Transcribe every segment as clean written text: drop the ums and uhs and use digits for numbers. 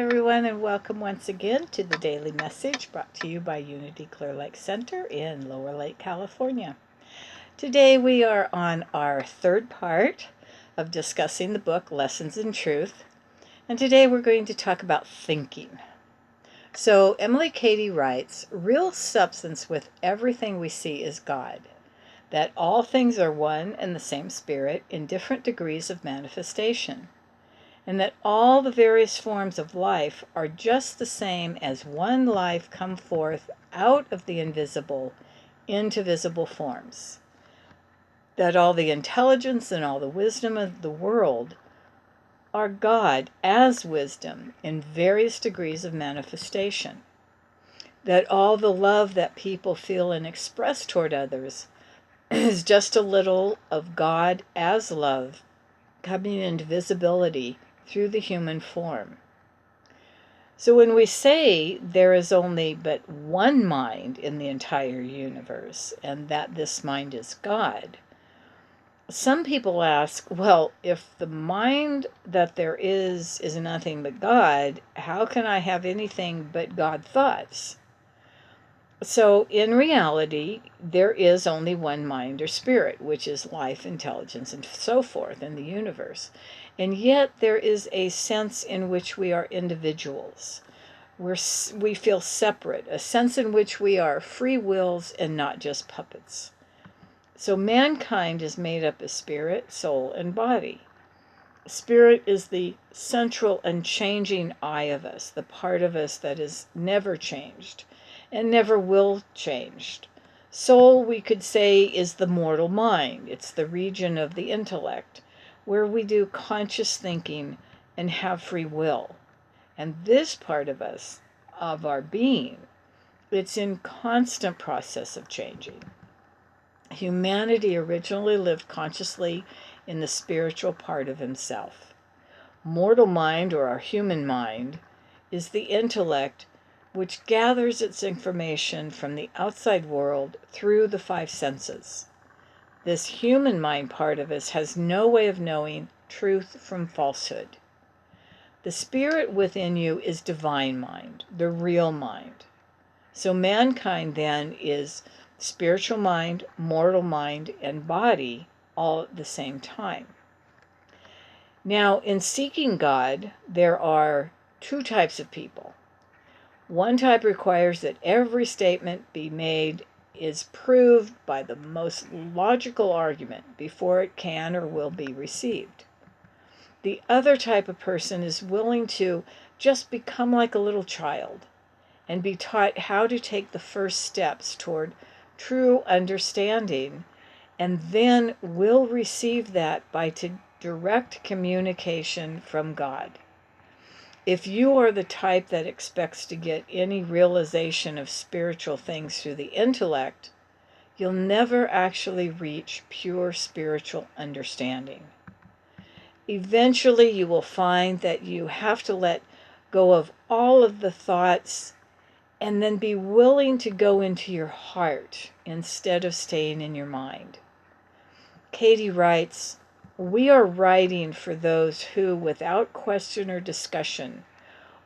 everyone, and welcome once again to the Daily Message brought to you by Unity Clear Lake Center in Lower Lake, California. Today we are on our third part of discussing the book Lessons in Truth, and today we're going to talk about thinking. So Emily Cady writes, real substance with everything we see is God, that all things are one and the same spirit in different degrees of manifestation, and that all the various forms of life are just the same as one life come forth out of the invisible into visible forms, that all the intelligence and all the wisdom of the world are God as wisdom in various degrees of manifestation, that all the love that people feel and express toward others is just a little of God as love coming into visibility through the human form. So when we say there is only but one mind in the entire universe, and that this mind is God, some people ask, well, if the mind that there is nothing but God, how can I have anything but God thoughts? So in reality, there is only one mind or spirit, which is life, intelligence, and so forth in the universe. And yet there is a sense in which we are individuals. We feel separate, a sense in which we are free wills and not just puppets. So mankind is made up of spirit, soul, and body. Spirit is the central unchanging I of us, the part of us that is never changed and never will change. Soul, we could say, is the mortal mind. It's the region of the intellect where we do conscious thinking and have free will. And this part of us, of our being, it's in constant process of changing. Humanity originally lived consciously in the spiritual part of himself. Mortal mind, or our human mind, is the intellect which gathers its information from the outside world through the five senses. This human mind part of us has no way of knowing truth from falsehood. The spirit within you is divine mind, the real mind. So mankind then is spiritual mind, mortal mind, and body all at the same time. Now, in seeking God, there are two types of people. One type requires that every statement be made is proved by the most logical argument before it can or will be received. The other type of person is willing to just become like a little child and be taught how to take the first steps toward true understanding, and then will receive that by direct communication from God. If you are the type that expects to get any realization of spiritual things through the intellect, you'll never actually reach pure spiritual understanding. Eventually, you will find that you have to let go of all of the thoughts and then be willing to go into your heart instead of staying in your mind. Cady writes, we are writing for those who, without question or discussion,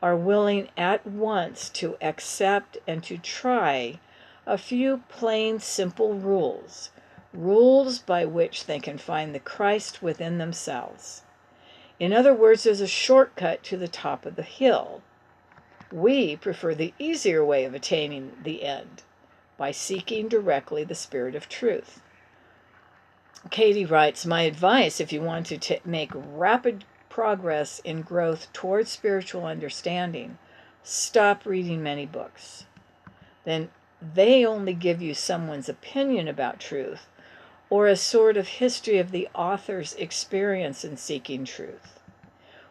are willing at once to accept and to try a few plain, simple rules by which they can find the Christ within themselves. In other words, there's a shortcut to the top of the hill. We prefer the easier way of attaining the end, by seeking directly the Spirit of Truth. Cady writes, my advice, if you want to make rapid progress in growth towards spiritual understanding, stop reading many books. Then they only give you someone's opinion about truth, or a sort of history of the author's experience in seeking truth.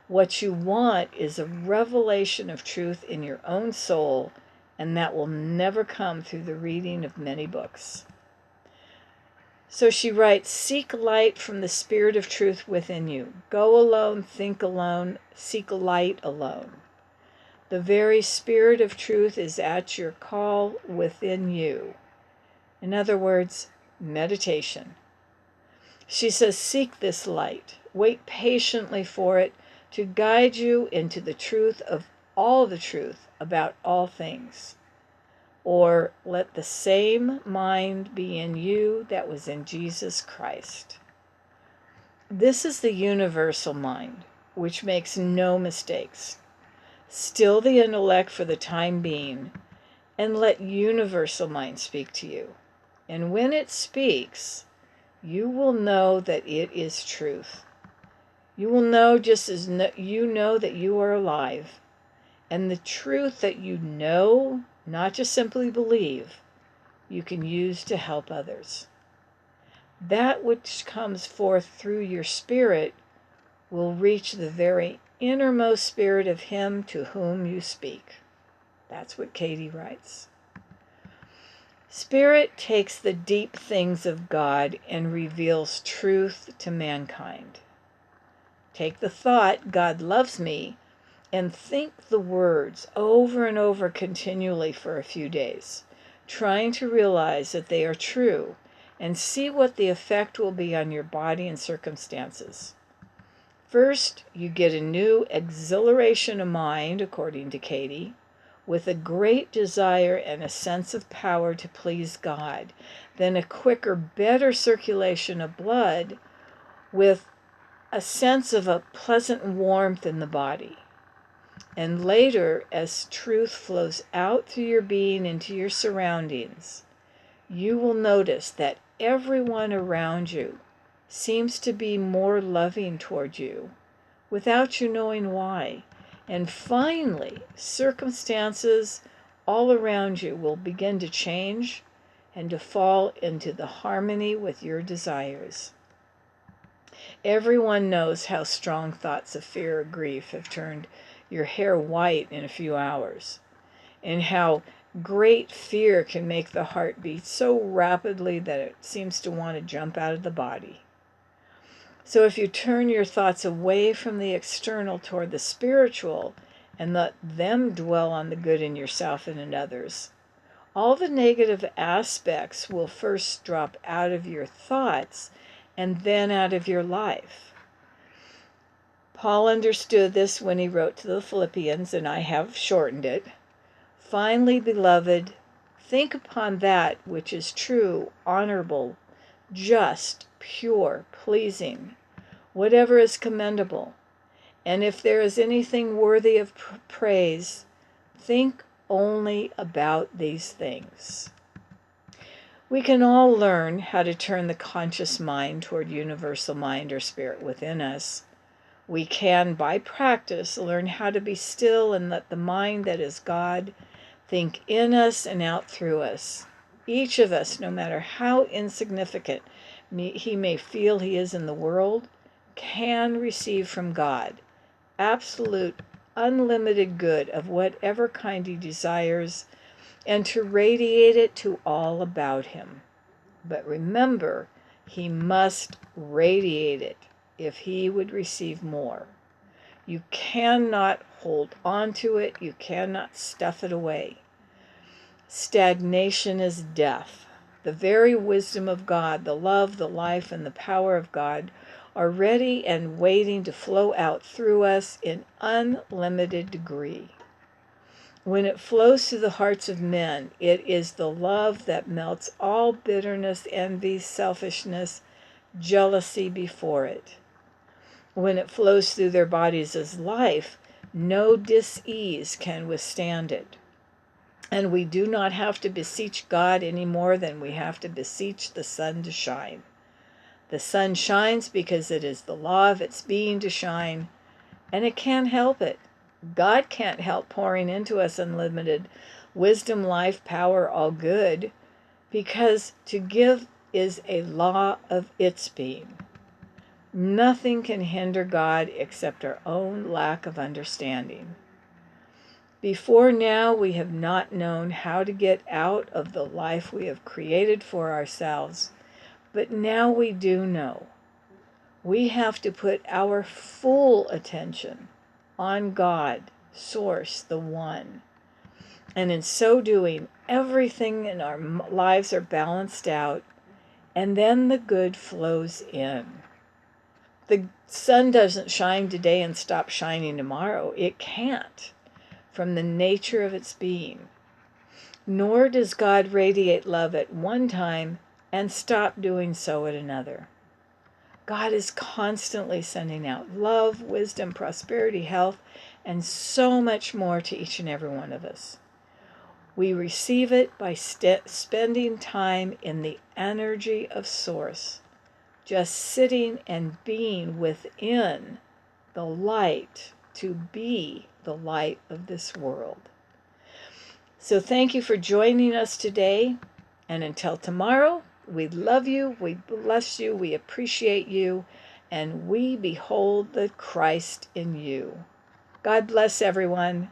What you want is a revelation of truth in your own soul, and that will never come through the reading of many books. So she writes, seek light from the Spirit of Truth within you. Go alone, think alone, seek light alone. The very Spirit of Truth is at your call within you. In other words, meditation. She says, seek this light. Wait patiently for it to guide you into the truth of all the truth about all things. Or let the same mind be in you that was in Jesus Christ. This is the universal mind, which makes no mistakes. Still the intellect for the time being, and let universal mind speak to you. And when it speaks, you will know that it is truth. You will know just as you know that you are alive. And the truth that you know, not just simply believe, you can use to help others. That which comes forth through your spirit will reach the very innermost spirit of him to whom you speak. That's what Katie writes. Spirit takes the deep things of God and reveals truth to mankind. Take the thought, God loves me, and think the words over and over continually for a few days, trying to realize that they are true and see what the effect will be on your body and circumstances. First, you get a new exhilaration of mind, according to Katie, with a great desire and a sense of power to please God, then a quicker, better circulation of blood with a sense of a pleasant warmth in the body. And later, as truth flows out through your being into your surroundings, you will notice that everyone around you seems to be more loving toward you without you knowing why. And finally, circumstances all around you will begin to change and to fall into the harmony with your desires. Everyone knows how strong thoughts of fear or grief have turned your hair white in a few hours, and how great fear can make the heart beat so rapidly that it seems to want to jump out of the body. So if you turn your thoughts away from the external toward the spiritual and let them dwell on the good in yourself and in others, all the negative aspects will first drop out of your thoughts and then out of your life. Paul understood this when he wrote to the Philippians, and I have shortened it. Finally, beloved, think upon that which is true, honorable, just, pure, pleasing, whatever is commendable. And if there is anything worthy of praise, think only about these things. We can all learn how to turn the conscious mind toward universal mind or spirit within us. We can, by practice, learn how to be still and let the mind that is God think in us and out through us. Each of us, no matter how insignificant he may feel he is in the world, can receive from God absolute, unlimited good of whatever kind he desires, and to radiate it to all about him. But remember, he must radiate it if he would receive more. You cannot hold on to it. You cannot stuff it away. Stagnation is death. The very wisdom of God, the love, the life, and the power of God are ready and waiting to flow out through us in unlimited degree. When it flows through the hearts of men, it is the love that melts all bitterness, envy, selfishness, jealousy before it. When it flows through their bodies as life, no dis-ease can withstand it. And we do not have to beseech God any more than we have to beseech the sun to shine. The sun shines because it is the law of its being to shine, and it can't help it. God can't help pouring into us unlimited wisdom, life, power, all good, because to give is a law of its being. Nothing can hinder God except our own lack of understanding. Before now, we have not known how to get out of the life we have created for ourselves, but now we do know. We have to put our full attention on God, Source, the One. And in so doing, everything in our lives are balanced out, and then the good flows in. The sun doesn't shine today and stop shining tomorrow. It can't. from the nature of its being. Nor does God radiate love at one time and stop doing so at another. God is constantly sending out love, wisdom, prosperity, health, and so much more to each and every one of us. We receive it by spending time in the energy of Source, just sitting and being within the light to be the light of this world. So thank you for joining us today, and until tomorrow, we love you, we bless you, we appreciate you, and we behold the Christ in you. God bless everyone.